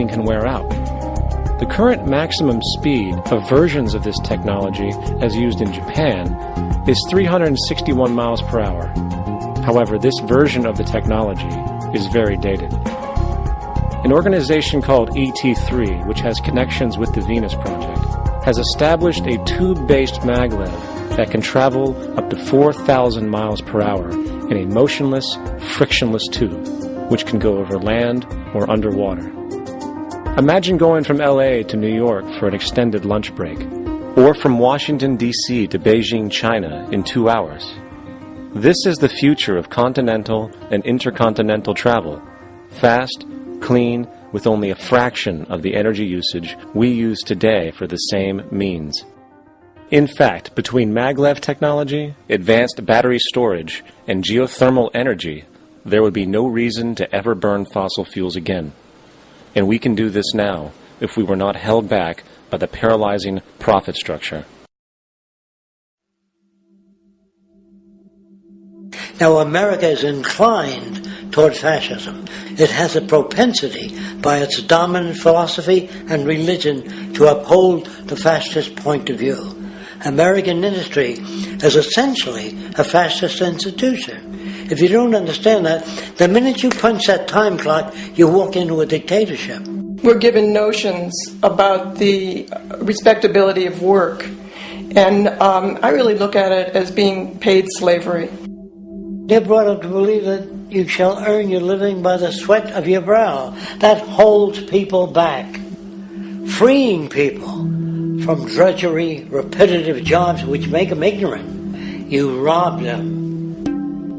can wear out. The current maximum speed of versions of this technology, as used in Japan, is 361 miles per hour. However, this version of the technology is very dated. An organization called ET3, which has connections with the Venus Project, has established a tube-based maglev that can travel up to 4,000 miles per hour in a motionless, frictionless tube, which can go over land or underwater. Imagine going from LA to New York for an extended lunch break, or from Washington, D.C. to Beijing, China in 2 hours. This is the future of continental and intercontinental travel. Fast, clean, with only a fraction of the energy usage we use today for the same means. In fact, between maglev technology, advanced battery storage, and geothermal energy, there would be no reason to ever burn fossil fuels again. And we can do this now if we were not held back by the paralyzing profit structure. Now, America is inclined toward fascism. It has a propensity by its dominant philosophy and religion to uphold the fascist point of view. American industry is essentially a fascist institution. If you don't understand that, the minute you punch that time clock, you walk into a dictatorship. We're given notions about the respectability of work, and I really look at it as being paid slavery. They're brought up to believe that you shall earn your living by the sweat of your brow. That holds people back, freeing people from drudgery, repetitive jobs which make them ignorant. You rob them.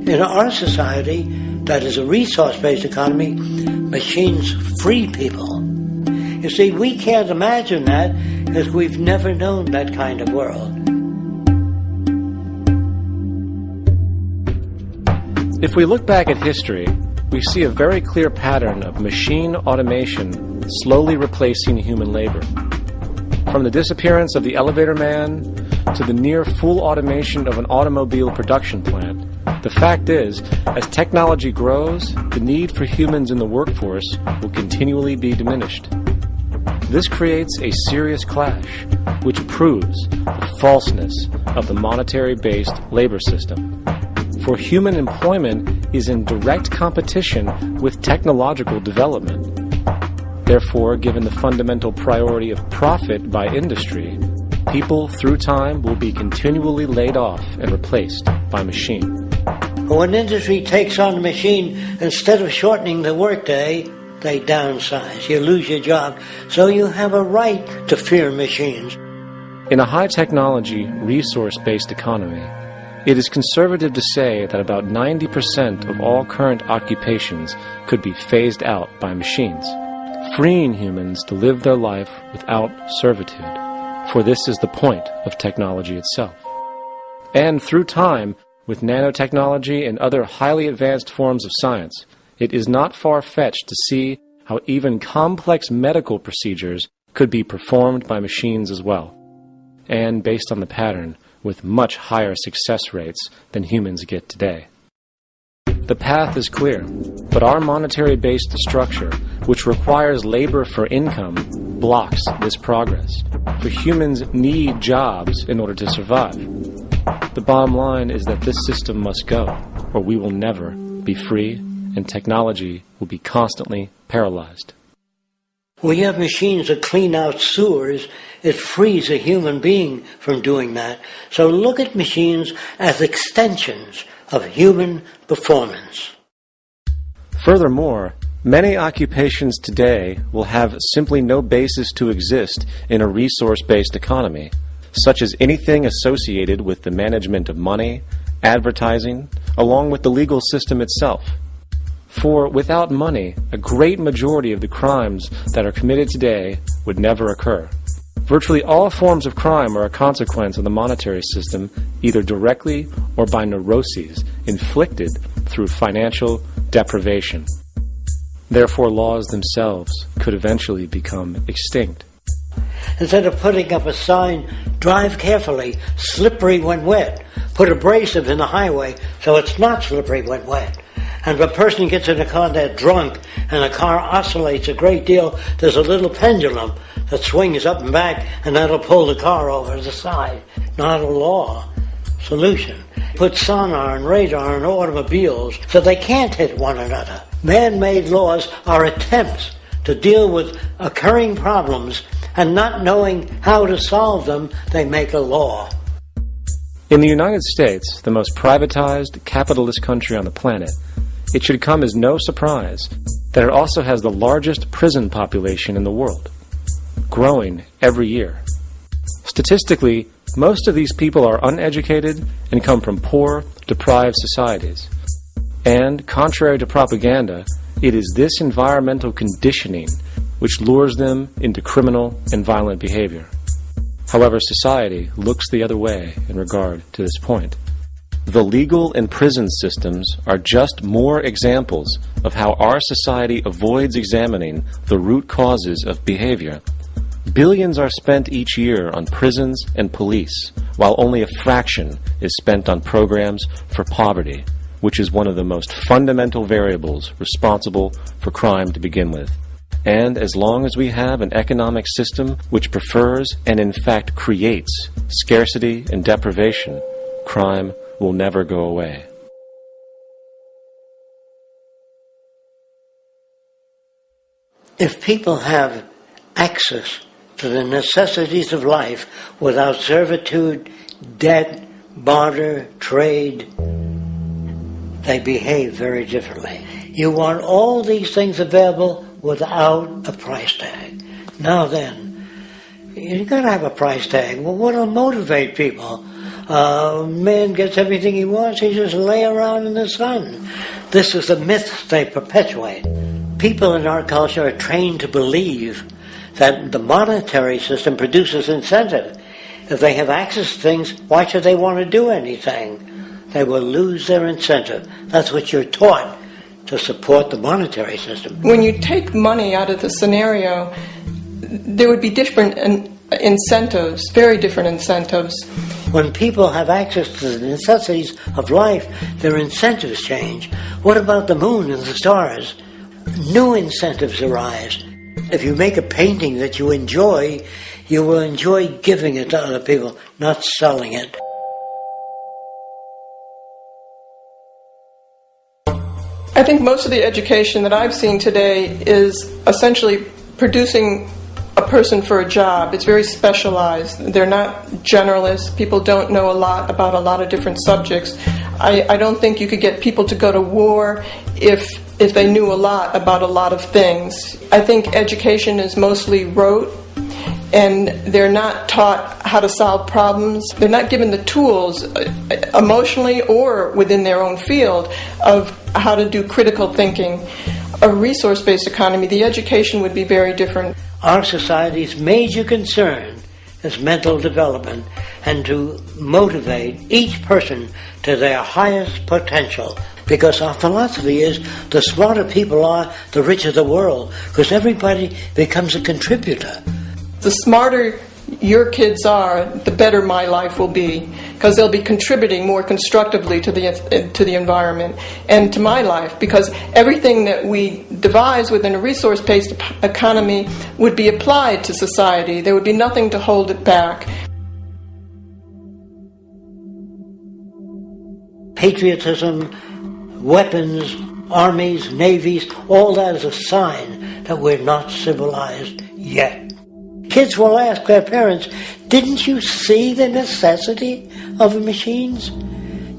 In our society, that is a resource-based economy, machines free people. You see, we can't imagine that because we've never known that kind of world. If we look back at history, we see a very clear pattern of machine automation slowly replacing human labor. From the disappearance of the elevator man to the near full automation of an automobile production plant, the fact is, as technology grows, the need for humans in the workforce will continually be diminished. This creates a serious clash, which proves the falseness of the monetary-based labor system. For human employment is in direct competition with technological development. Therefore, given the fundamental priority of profit by industry, people through time will be continually laid off and replaced by machine. When industry takes on a machine, instead of shortening the workday, they downsize. You lose your job. So you have a right to fear machines. In a high-technology, resource-based economy, it is conservative to say that about 90% of all current occupations could be phased out by machines, freeing humans to live their life without servitude, for this is the point of technology itself. And through time, with nanotechnology and other highly advanced forms of science, it is not far-fetched to see how even complex medical procedures could be performed by machines as well, and based on the pattern, with much higher success rates than humans get today. The path is clear, but our monetary-based structure, which requires labor for income, blocks this progress. For humans need jobs in order to survive. The bottom line is that this system must go, or we will never be free, and technology will be constantly paralyzed. When you have machines that clean out sewers, it frees a human being from doing that. So look at machines as extensions of human performance. Furthermore, many occupations today will have simply no basis to exist in a resource-based economy, such as anything associated with the management of money, advertising, along with the legal system itself. For without money, a great majority of the crimes that are committed today would never occur. Virtually all forms of crime are a consequence of the monetary system, either directly or by neuroses inflicted through financial deprivation. Therefore, laws themselves could eventually become extinct. Instead of putting up a sign, drive carefully, slippery when wet, put abrasive in the highway so it's not slippery when wet. And if a person gets in a car and they're drunk and the car oscillates a great deal, there's a little pendulum that swings up and back, and that'll pull the car over to the side. Not a law solution. Put sonar and radar in automobiles so they can't hit one another. Man-made laws are attempts to deal with occurring problems, and not knowing how to solve them, they make a law. In the United States, the most privatized, capitalist country on the planet, it should come as no surprise that it also has the largest prison population in the world, growing every year. Statistically, most of these people are uneducated and come from poor, deprived societies. And, contrary to propaganda, it is this environmental conditioning which lures them into criminal and violent behavior. However, society looks the other way in regard to this point. The legal and prison systems are just more examples of how our society avoids examining the root causes of behavior. Billions are spent each year on prisons and police, while only a fraction is spent on programs for poverty, which is one of the most fundamental variables responsible for crime to begin with. And as long as we have an economic system which prefers and in fact creates scarcity and deprivation, crime will never go away. If people have access to the necessities of life without servitude, debt, barter, trade, they behave very differently. You want all these things available without a price tag. Now then, you've got to have a price tag. Well, what'll motivate people? Man gets everything he wants, he just lay around in the sun. This is the myth they perpetuate. People in our culture are trained to believe that the monetary system produces incentive. If they have access to things, why should they want to do anything? They will lose their incentive. That's what you're taught to support the monetary system. When you take money out of the scenario, there would be different incentives, very different incentives. When people have access to the necessities of life, their incentives change. What about the moon and the stars? New incentives arise. If you make a painting that you enjoy, you will enjoy giving it to other people, not selling it. I think most of the education that I've seen today is essentially producing a person for a job. It's very specialized. They're not generalists. People don't know a lot about a lot of different subjects. I don't think you could get people to go to war if they knew a lot about a lot of things. I think education is mostly rote, and they're not taught how to solve problems. They're not given the tools, emotionally or within their own field, of how to do critical thinking. A resource-based economy, the education would be very different. Our society's major concern is mental development and to motivate each person to their highest potential. Because our philosophy is the smarter people are, the richer the world, because everybody becomes a contributor. The smarter your kids are, the better my life will be, because they'll be contributing more constructively to the environment and to my life, because everything that we devise within a resource-based economy would be applied to society. There would be nothing to hold it back. Patriotism, weapons, armies, navies, all that is a sign that we're not civilized yet. Kids will ask their parents, didn't you see the necessity of the machines?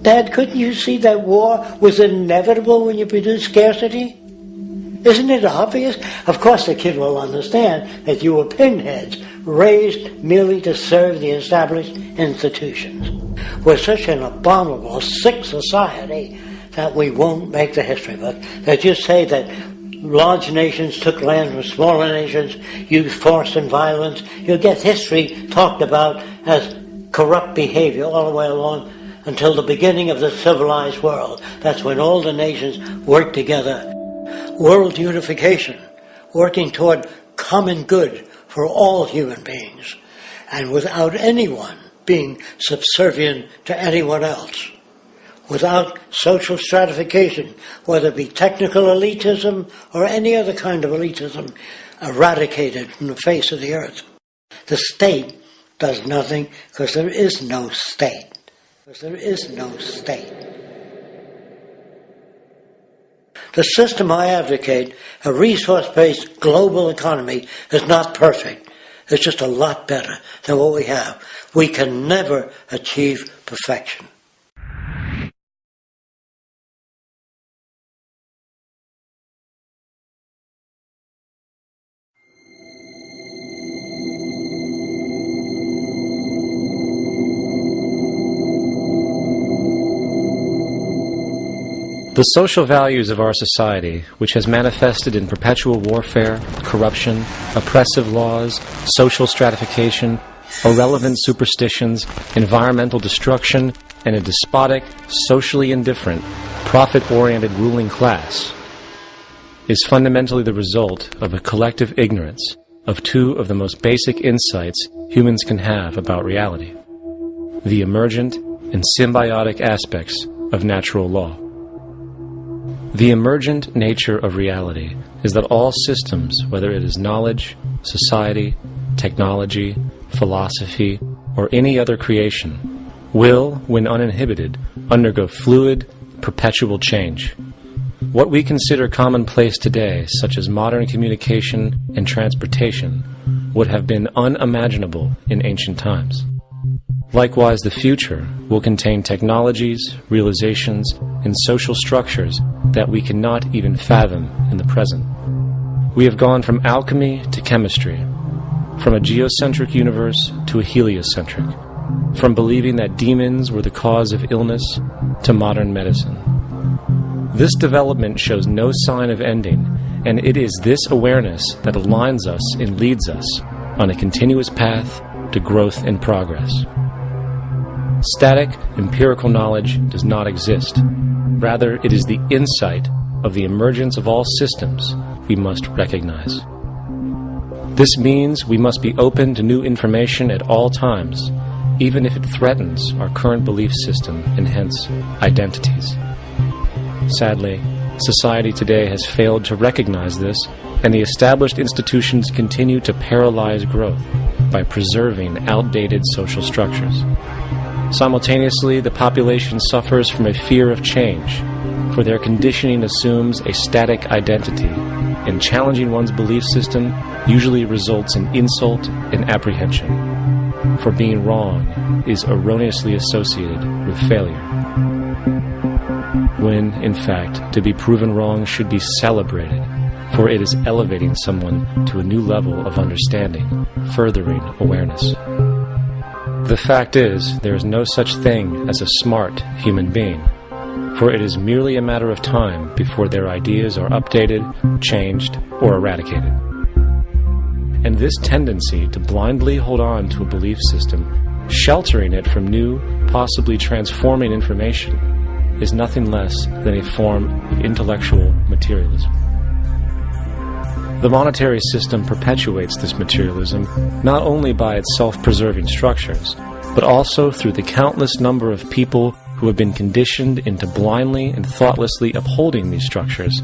Dad, couldn't you see that war was inevitable when you produce scarcity? Isn't it obvious? Of course the kid will understand that you were pinheads, raised merely to serve the established institutions. We're such an abominable, sick society that we won't make the history book. They just say that large nations took land from smaller nations, used force and violence. You'll get history talked about as corrupt behavior all the way along until the beginning of the civilized world. That's when all the nations work together. World unification, working toward common good for all human beings, and without anyone being subservient to anyone else. without social stratification, whether it be technical elitism or any other kind of elitism, eradicated from the face of the earth. The state does nothing because there is no state. The system I advocate, a resource-based global economy, is not perfect. It's just a lot better than what we have. We can never achieve perfection. The social values of our society, which has manifested in perpetual warfare, corruption, oppressive laws, social stratification, irrelevant superstitions, environmental destruction, and a despotic, socially indifferent, profit-oriented ruling class, is fundamentally the result of a collective ignorance of two of the most basic insights humans can have about reality: the emergent and symbiotic aspects of natural law. The emergent nature of reality is that all systems, whether it is knowledge, society, technology, philosophy, or any other creation, will, when uninhibited, undergo fluid, perpetual change. What we consider commonplace today, such as modern communication and transportation, would have been unimaginable in ancient times. Likewise, the future will contain technologies, realizations, and social structures that we cannot even fathom in the present. We have gone from alchemy to chemistry, from a geocentric universe to a heliocentric, from believing that demons were the cause of illness to modern medicine. This development shows no sign of ending, and it is this awareness that aligns us and leads us on a continuous path to growth and progress. Static, empirical knowledge does not exist. Rather, it is the insight of the emergence of all systems we must recognize. This means we must be open to new information at all times, even if it threatens our current belief system and hence identities. Sadly, society today has failed to recognize this, and the established institutions continue to paralyze growth by preserving outdated social structures. Simultaneously, the population suffers from a fear of change, for their conditioning assumes a static identity, and challenging one's belief system usually results in insult and apprehension, for being wrong is erroneously associated with failure, when, in fact, to be proven wrong should be celebrated, for it is elevating someone to a new level of understanding, furthering awareness. The fact is, there is no such thing as a smart human being, for it is merely a matter of time before their ideas are updated, changed, or eradicated. And this tendency to blindly hold on to a belief system, sheltering it from new, possibly transforming information, is nothing less than a form of intellectual materialism. The monetary system perpetuates this materialism not only by its self-preserving structures, but also through the countless number of people who have been conditioned into blindly and thoughtlessly upholding these structures